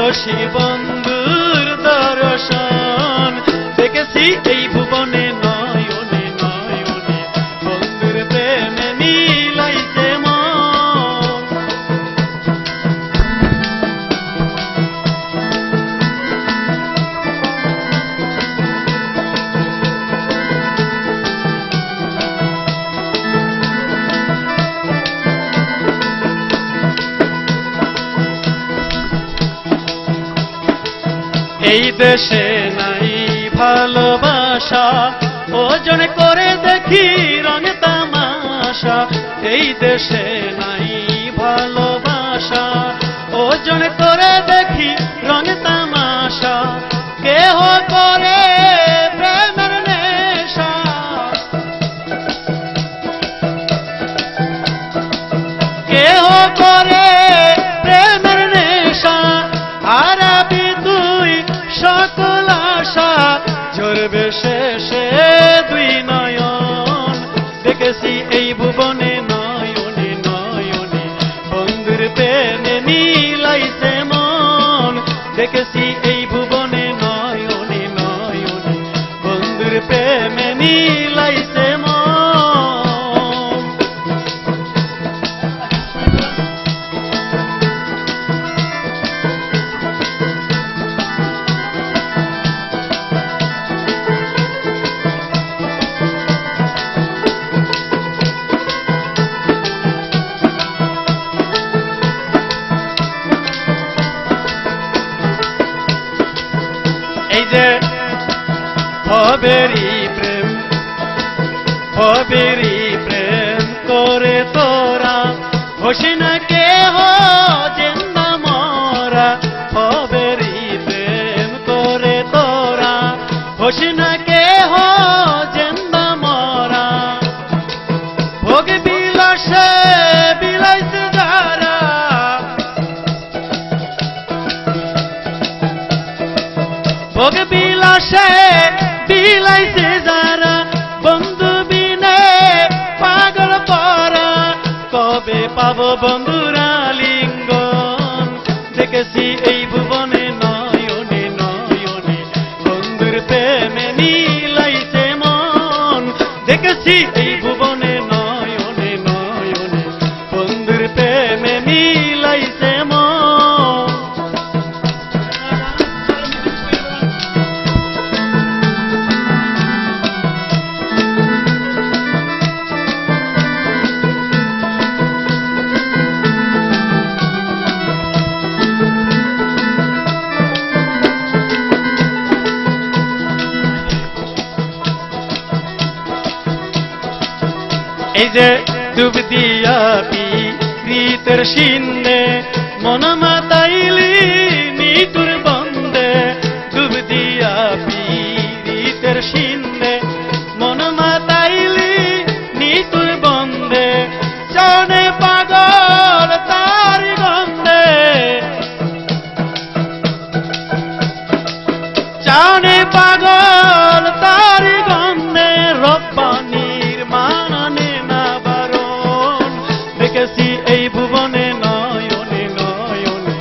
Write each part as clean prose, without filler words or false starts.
রসিক বন্ধুর দর্শন দেখেছি এই ভুবনে নয়নে নয়নে বন্ধুর প্রেমে মিলাইছে মন। এই দেশে নাই ভালোবাসা ওজন করে দেখি রঙে তামাশা। এই দেশে নাই ভালোবাসা ওজন করে দেখি রঙে তামাশা। কেহ করে প্রেমের নেশা কেহ করে প্রেমের নেশা। হারাবি তুই সকল আশা ঝরবে শেষে দুই নয়ন দেখেছি এই ভুবনে নয়নে নয়নে বন্ধুর প্রেমে মিলাইছে মন। দেখেছি এই ভুবনে নয়নে নয়নে বন্ধুর প্রেমে মিলাইছে মন। এই যে ভবেরি প্রেম করে তোরা হোসি না কেহ জিন্দা মরা। ভবেরি প্রেম করে তোরা হোসি না কেহ জিন্দা মরা। ভোগ বিলাসে বিলাইছে যারা ভোগ বিলাসে বিলাইছে যারা বন্ধু বিনে পাগল পরা। কবে পাবো বন্ধুরা লিঙ্গন দেখেছি এই ভুবনে নয়নে নয়নে বন্ধুর প্রেমে মিলাইছে মন। দেখেছি এই ভুবনে নয়নে নয়নে বন্ধুর প্রেমে মিলাইছে মন। এই যে ডুব দিয়া প্রীতের সিন্ধে মন মাতাইলি নিতুর বন্দে। ডুব দিয়া প্রীতের সিন্ধে মন মাতাইলি নিতুর বন্দে। চনে পাগল তার গন্ধে চনে পাগল তার গন্ধে। রব্বানির মানে দেখেছি এই ভুবনে নয়নে নয়নে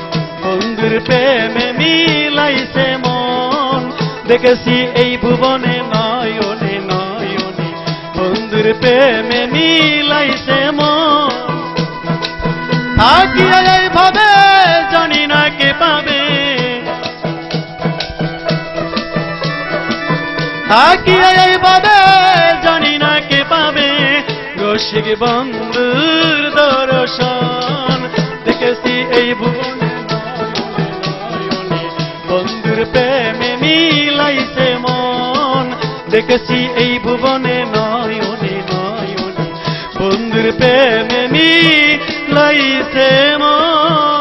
বন্ধুর প্রেমে মিলাইছে মন। দেখেছি এই ভুবনে নয়নে নয়নে বন্ধুর প্রেমে মিলাইছে মন। থাকিয়া এইভাবে জানি না কে পাবে থাকিয়া এইভাবে জানি না কে পাবে রসিক বন্ধুর দর্শন। দেখেছি এই ভুবনে নয়নে বন্ধুর প্রেমে মিলাইছে মন। দেখেছি এই ভুবনে নয়নে নয়নে বন্ধুর প্রেমে মিলাইছে মন।